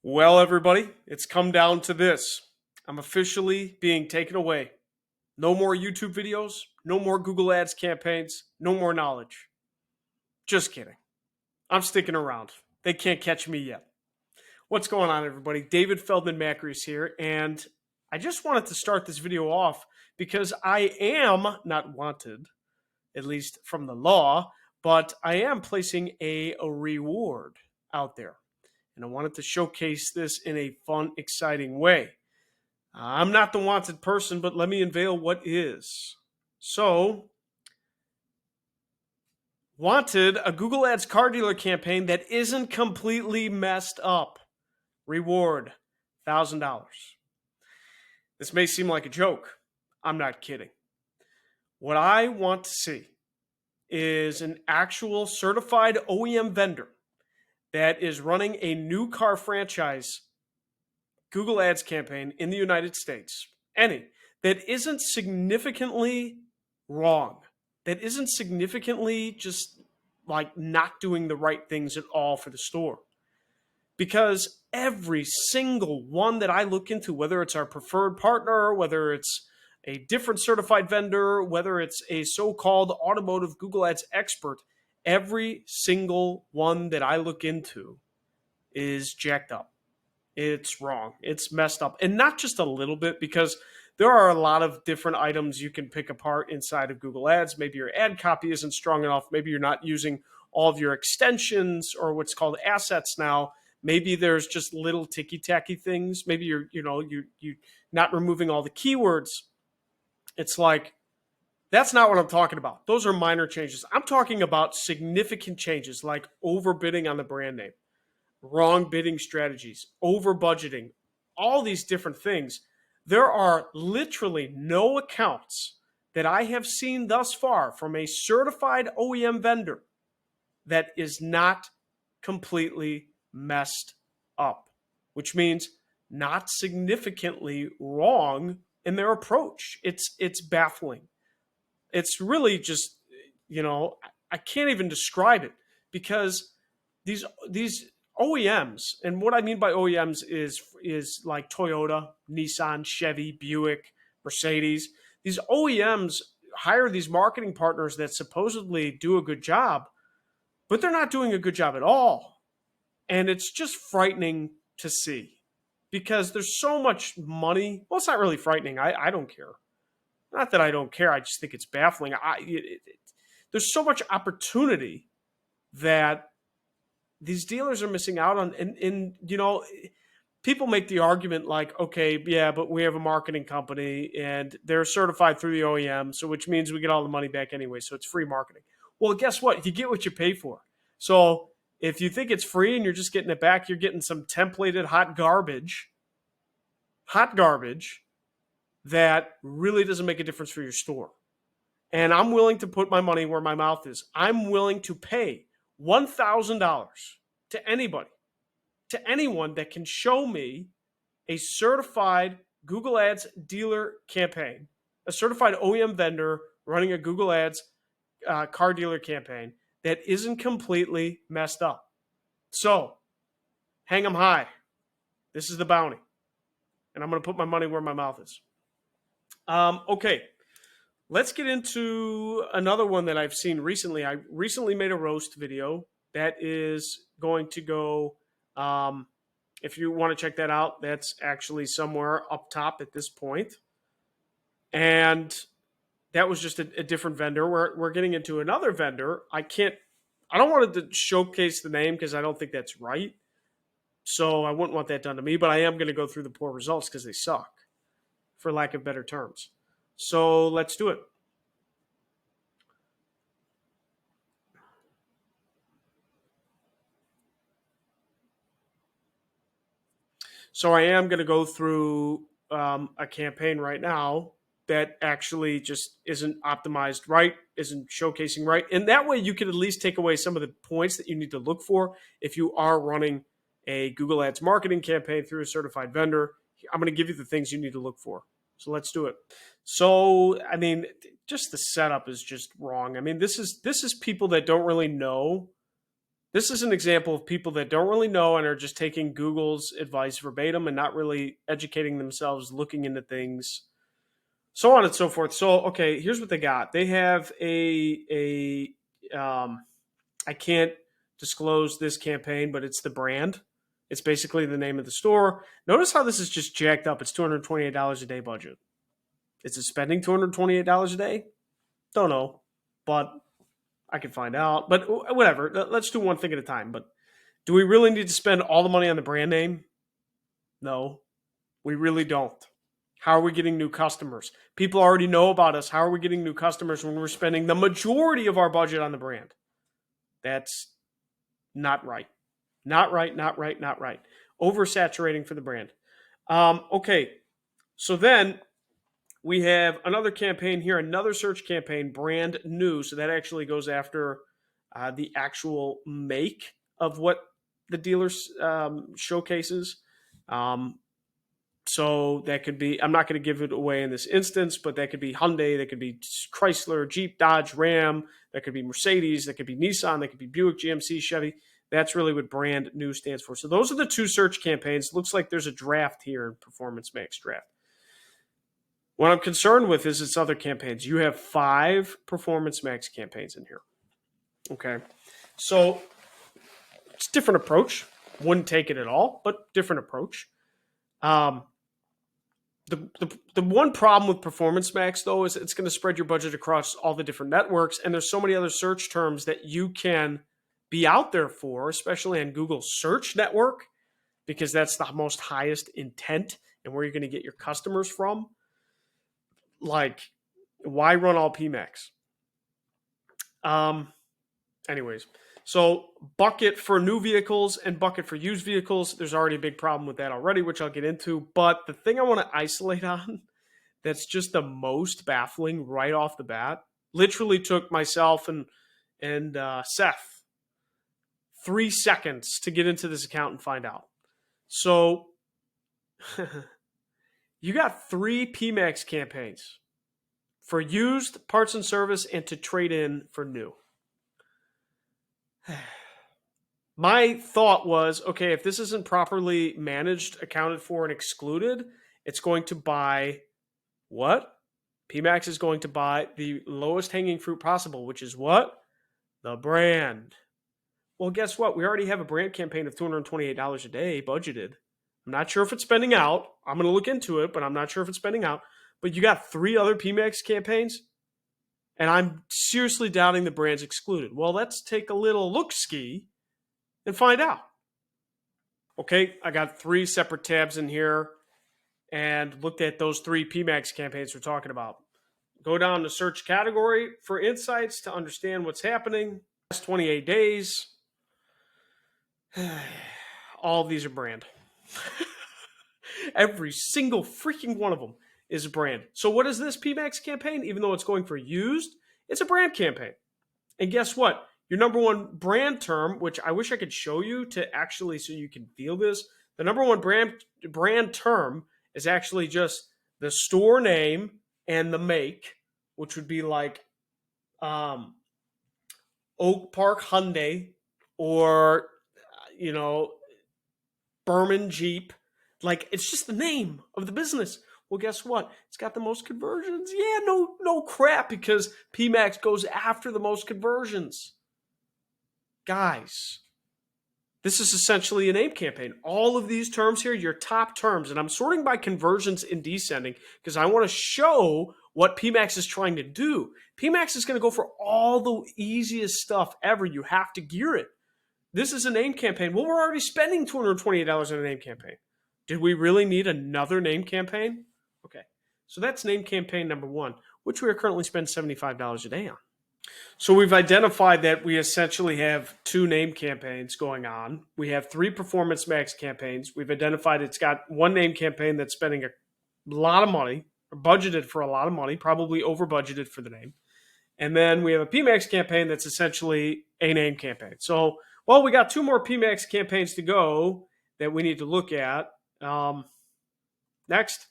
Well, everybody, it's come down to this. I'm officially being taken away. No more YouTube videos, no more Google Ads campaigns, no more knowledge. Just kidding. I'm sticking around. They can't catch me yet. What's going on, everybody? David Feldman-Makrias here, and I just wanted to start this video off because I am not wanted, at least from the law, but I am placing a reward out there. And I wanted to showcase this in a fun, exciting way. I'm not the wanted person, but let me unveil what is. So, wanted a Google Ads car dealer campaign that isn't completely messed up. Reward $1,000. This may seem like a joke. I'm not kidding. What I want to see is an actual certified OEM vendor that is running a new car franchise Google Ads campaign in the United States, any, that isn't significantly wrong, that isn't significantly just like not doing the right things at all for the store. Because every single one that I look into, whether it's our preferred partner, whether it's a different certified vendor, whether it's a so-called automotive Google Ads expert, every single one that I look into is jacked up. It's wrong. It's messed up. And not just a little bit, because there are a lot of different items you can pick apart inside of Google Ads. Maybe your ad copy isn't strong enough. Maybe you're not using all of your extensions or what's called assets now. Maybe there's just little ticky-tacky things. Maybe you're not removing all the keywords. It's like, that's not what I'm talking about. Those are minor changes. I'm talking about significant changes like overbidding on the brand name, wrong bidding strategies, over budgeting, all these different things. There are literally no accounts that I have seen thus far from a certified OEM vendor that is not completely messed up, which means not significantly wrong in their approach. It's baffling. It's really just, I can't even describe it, because these OEMs, and what I mean by OEMs is like Toyota, Nissan, Chevy, Buick, Mercedes. These OEMs hire these marketing partners that supposedly do a good job, but they're not doing a good job at all. And it's just frightening to see, because there's so much money. Well, it's not really frightening. I don't care. Not that I don't care. I just think it's baffling. There's so much opportunity that these dealers are missing out on. And people make the argument like, okay, yeah, but we have a marketing company and they're certified through the OEM, so which means we get all the money back anyway, so it's free marketing. Well, guess what? You get what you pay for. So if you think it's free and you're just getting it back, you're getting some templated hot garbage that really doesn't make a difference for your store. And I'm willing to put my money where my mouth is. I'm willing to pay $1,000 to anybody, to anyone that can show me a certified Google Ads dealer campaign, a certified OEM vendor running a Google Ads car dealer campaign that isn't completely messed up. So, hang them high. This is the bounty. And I'm going to put my money where my mouth is. Okay, let's get into another one that I've seen recently. I recently made a roast video that is going to go, if you want to check that out, that's actually somewhere up top at this point. And that was just a different vendor. We're getting into another vendor. I don't want to showcase the name because I don't think that's right. So I wouldn't want that done to me, but I am going to go through the poor results because they suck, for lack of better terms. So let's do it. So I am going to go through a campaign right now that actually just isn't optimized right, isn't showcasing right. And that way you can at least take away some of the points that you need to look for if you are running a Google Ads marketing campaign through a certified vendor. I'm going to give you the things you need to look for. So let's do it. So, I mean, just the setup is just wrong. I mean, this is people that don't really know. This is an example of people that don't really know and are just taking Google's advice verbatim and not really educating themselves, looking into things, so on and so forth. So, okay, here's what they got. They have I can't disclose this campaign, but it's the brand. It's basically the name of the store. Notice how this is just jacked up. It's $228 a day budget. Is it spending $228 a day? Don't know, but I can find out. But whatever. Let's do one thing at a time. But do we really need to spend all the money on the brand name? No, we really don't. How are we getting new customers? People already know about us. How are we getting new customers when we're spending the majority of our budget on the brand? That's not right. Not right, not right, not right. Oversaturating for the brand. Okay, so then we have another campaign here, another search campaign, brand new. So that actually goes after the actual make of what the dealer showcases. So that could be, I'm not going to give it away in this instance, but that could be Hyundai, that could be Chrysler, Jeep, Dodge, Ram, that could be Mercedes, that could be Nissan, that could be Buick, GMC, Chevy. That's really what brand new stands for. So those are the two search campaigns. Looks like there's a draft here in Performance Max Draft. What I'm concerned with is its other campaigns. You have 5 Performance Max campaigns in here. Okay. So it's a different approach. Wouldn't take it at all, but different approach. The one problem with Performance Max, though, is it's going to spread your budget across all the different networks, and there's so many other search terms that you can be out there for, especially on Google Search Network, because that's the most highest intent and where you're going to get your customers from. Like, why run all PMAX? Anyways, so bucket for new vehicles and bucket for used vehicles. There's already a big problem with that already, which I'll get into. But the thing I want to isolate on that's just the most baffling right off the bat, literally took myself and Seth 3 seconds to get into this account and find out. So you got 3 PMAX campaigns for used, parts and service, and to trade in for new. My thought was, okay, if this isn't properly managed, accounted for, and excluded, it's going to buy what? PMAX is going to buy the lowest hanging fruit possible, which is what? The brand. Well, guess what? We already have a brand campaign of $228 a day budgeted. I'm not sure if it's spending out. I'm going to look into it, but I'm not sure if it's spending out. But you got 3 other PMAX campaigns, and I'm seriously doubting the brand's excluded. Well, let's take a little look-ski and find out. Okay, I got 3 separate tabs in here and looked at those 3 PMAX campaigns we're talking about. Go down to search category for insights to understand what's happening. Last 28 days. All of these are brand. Every single freaking one of them is a brand. So what is this PMAX campaign? Even though it's going for used, it's a brand campaign. And guess what? Your number one brand term, which I wish I could show you to actually so you can feel this, the number one brand term is actually just the store name and the make, which would be like Oak Park Hyundai or, Berman Jeep. Like, it's just the name of the business. Well, guess what? It's got the most conversions. Yeah, no crap, because PMAX goes after the most conversions. Guys, this is essentially a name campaign. All of these terms here, your top terms, and I'm sorting by conversions in descending because I want to show what PMAX is trying to do. PMAX is going to go for all the easiest stuff ever. You have to gear it. This is a name campaign. Well, we're already spending $228 on a name campaign. Did we really need another name campaign? Okay, so that's name campaign number 1, which we are currently spending $75 a day on. So we've identified that we essentially have 2 name campaigns going on. We have 3 Performance Max campaigns. We've identified it's got 1 name campaign that's spending a lot of money, or budgeted for a lot of money, probably over budgeted for the name. And then we have a PMAX campaign that's essentially a name campaign. So, well, we got 2 more PMAX campaigns to go that we need to look at. Next.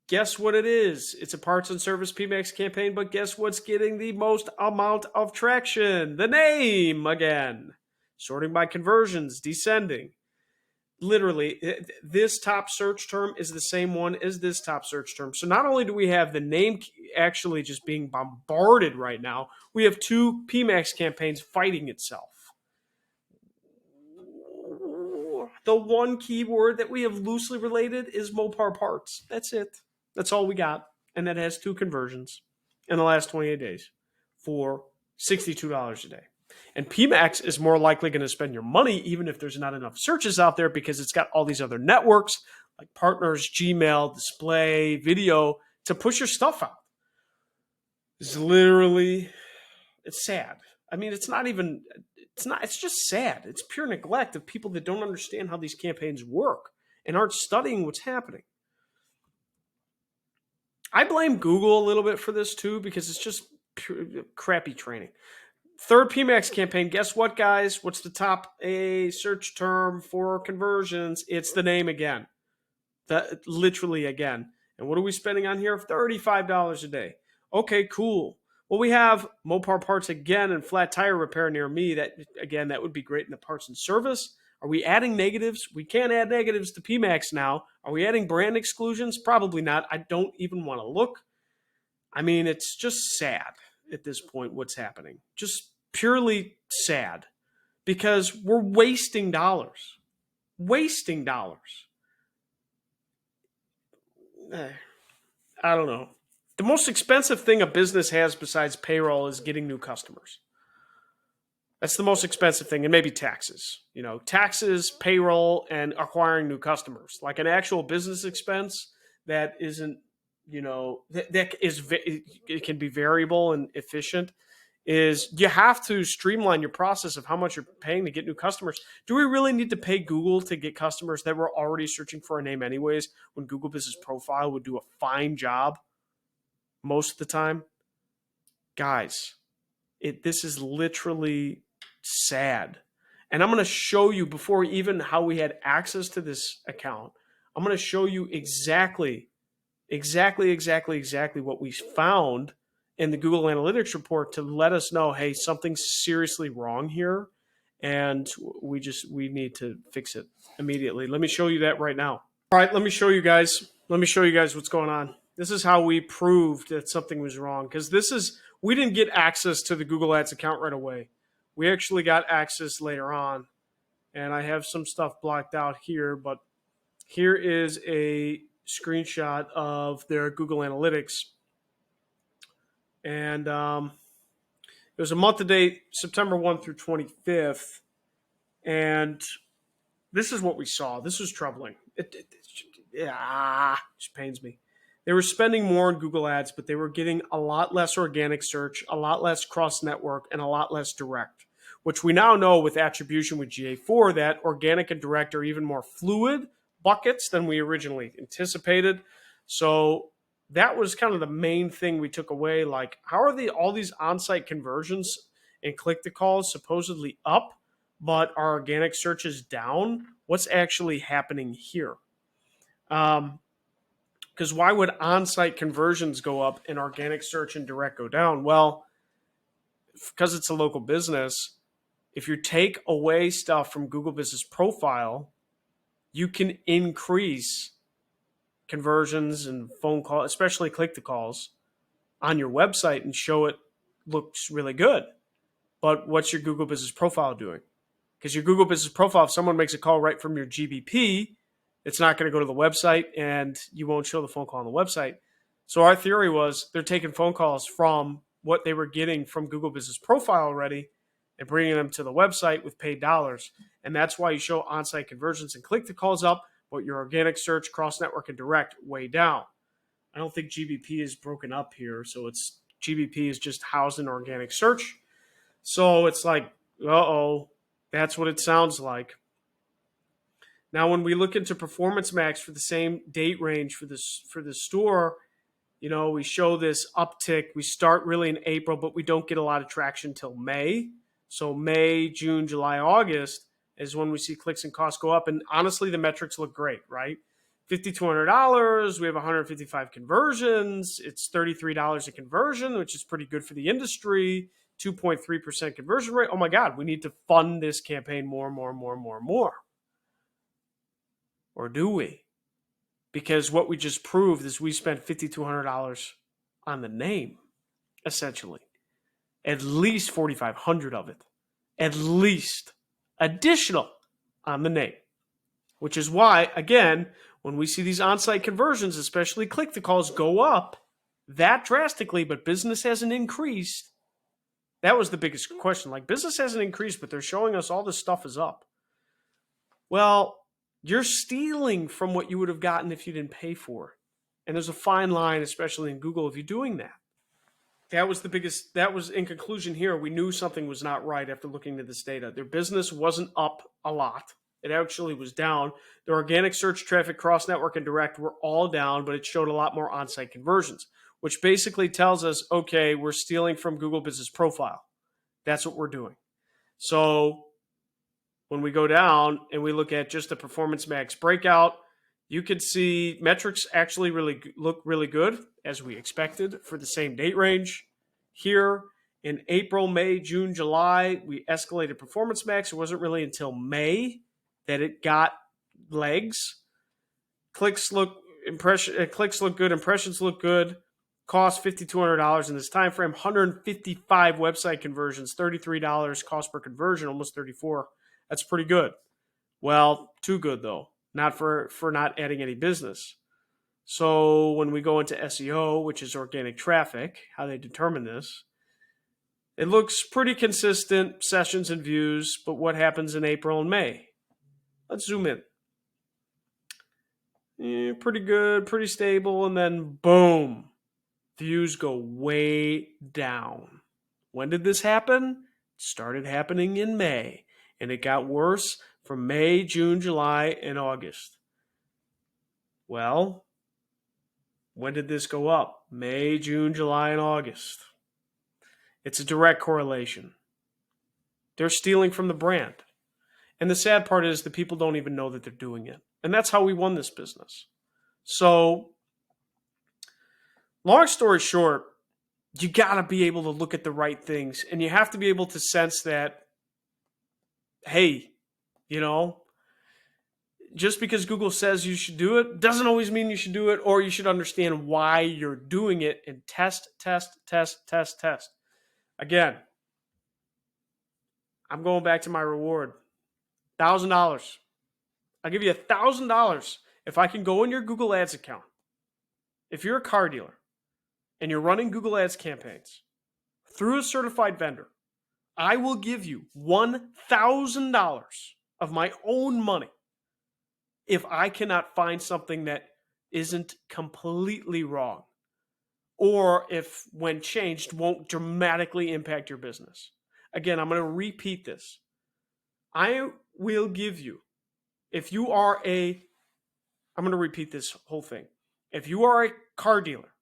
Guess what it is? It's a parts and service PMAX campaign, but guess what's getting the most amount of traction? The name again. sorting by conversions, descending. Literally, this top search term is the same one as this top search term. So not only do we have the name actually just being bombarded right now, we have two PMAX campaigns fighting itself. The one keyword that we have loosely related is Mopar parts. That's it. That's all we got. And that has two conversions in the last 28 days for $62 a day. And PMAX is more likely going to spend your money even if there's not enough searches out there because it's got all these other networks like Partners, Gmail, Display, Video to push your stuff out. It's literally, it's sad. I mean, it's just sad. It's pure neglect of people that don't understand how these campaigns work and aren't studying what's happening. I blame Google a little bit for this too because it's just crappy training. Third PMAX campaign, guess what, guys? What's the top A search term for conversions? It's the name again. Literally again. And what are we spending on here? $35 a day. Okay, cool. Well, we have Mopar parts again and flat tire repair near me. That would be great in the parts and service. Are we adding negatives? We can't add negatives to PMAX now. Are we adding brand exclusions? Probably not. I don't even want to look. I mean, it's just sad at this point what's happening. Just purely sad because we're wasting dollars. Wasting dollars. I don't know. The most expensive thing a business has besides payroll is getting new customers. That's the most expensive thing, and maybe taxes. You know, taxes, payroll, and acquiring new customers. Like an actual business expense that isn't, you know, it can be variable and efficient. Is you have to streamline your process of how much you're paying to get new customers. Do we really need to pay Google to get customers that were already searching for a name anyways when Google Business Profile would do a fine job most of the time? Guys, this is literally sad. And I'm going to show you before even how we had access to this account. I'm going to show you exactly what we found in the Google Analytics report to let us know, hey, something's seriously wrong here, and we need to fix it immediately. Let me show you that right now. All right, let me show you guys what's going on. This is how we proved that something was wrong, because we didn't get access to the Google Ads account right away. We actually got access later on, and I have some stuff blocked out here, but here is a screenshot of their Google Analytics. And it was a month to date, September 1 through 25th. And this is what we saw. This was troubling. It just pains me. They were spending more on Google Ads, but they were getting a lot less organic search, a lot less cross-network, and a lot less direct, which we now know with attribution with GA4 that organic and direct are even more fluid buckets than we originally anticipated. So that was kind of the main thing we took away. Like, how are all these on-site conversions and click-to-calls supposedly up, but our organic search is down? What's actually happening here? Because why would on-site conversions go up and organic search and direct go down? Well, because it's a local business, if you take away stuff from Google Business Profile, you can increase conversions and phone call, especially click-to-calls, on your website and show it looks really good. But what's your Google Business Profile doing? Because your Google Business Profile, if someone makes a call right from your GBP, it's not going to go to the website and you won't show the phone call on the website. So our theory was they're taking phone calls from what they were getting from Google Business Profile already and bringing them to the website with paid dollars. And that's why you show on-site conversions and click-to-calls up, but your organic search, cross-network, and direct way down. I don't think GBP is broken up here, so GBP is just housed in organic search. So it's like, that's what it sounds like. Now, when we look into Performance Max for the same date range for the store, you know, we show this uptick. We start really in April, but we don't get a lot of traction till May. So May, June, July, August is when we see clicks and costs go up. And honestly, the metrics look great, right? $5,200. We have 155 conversions. It's $33 a conversion, which is pretty good for the industry. 2.3% conversion rate. Oh my God, we need to fund this campaign more. Or do we? Because what we just proved is we spent $5,200 on the name, essentially. At least $4,500 of it. At least additional on the name. Which is why, again, when we see these on-site conversions, especially click-to-calls, go up that drastically, but business hasn't increased. That was the biggest question. Like, business hasn't increased, but they're showing us all this stuff is up. Well, you're stealing from what you would have gotten if you didn't pay for it. And there's a fine line, especially in Google, if you're doing that. That was the biggest, that was in conclusion here. We knew something was not right after looking at this data. Their business wasn't up a lot. It actually was down. Their organic search traffic, cross-network, and direct were all down, but it showed a lot more on-site conversions, which basically tells us, okay, we're stealing from Google Business Profile. That's what we're doing. So when we go down and we look at just the Performance Max breakout, you could see metrics actually look really good, as we expected, for the same date range. Here in April, May, June, July, we escalated Performance Max. It wasn't really until May that it got legs. Clicks look good, impressions look good. Cost $5,200 in this time frame. 155 website conversions, $33 cost per conversion, almost $34. That's pretty good. Well, too good though. Not for not adding any business. So when we go into SEO, which is organic traffic, how they determine this, it looks pretty consistent, sessions and views, but what happens in April and May? Let's zoom in. Pretty good, pretty stable, and then boom, views go way down. When did this happen? It started happening in May, and it got worse from May, June, July, and August. Well, when did this go up? May, June, July, and August. It's a direct correlation. They're stealing from the brand. And the sad part is the people don't even know that they're doing it. And that's how we won this business. So, long story short, you got to be able to look at the right things. And you have to be able to sense that, hey, you know, just because Google says you should do it doesn't always mean you should do it, or you should understand why you're doing it and test. Again, I'm going back to my reward. $1,000. I'll give you $1,000 if I can go in your Google Ads account. If you're a car dealer and you're running Google Ads campaigns through a certified vendor, I will give you $1,000 of my own money if I cannot find something that isn't completely wrong, or if, when changed, won't dramatically impact your business. Again, I'm going to repeat this. I will give you, if you are I'm going to repeat this whole thing. If you are a car dealer,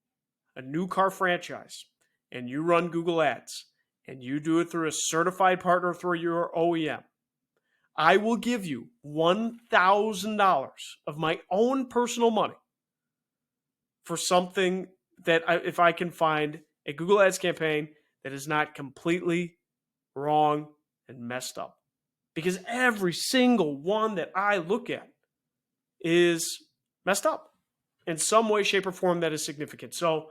a new car franchise, and you run Google Ads, and you do it through a certified partner through your OEM, I will give you $1,000 of my own personal money for something that if I can find a Google Ads campaign that is not completely wrong and messed up. Because every single one that I look at is messed up in some way, shape, or form that is significant. So,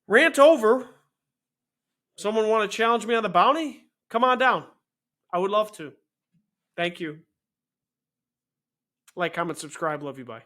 rant over. Someone want to challenge me on the bounty? Come on down. I would love to. Thank you. Like, comment, subscribe. Love you. Bye.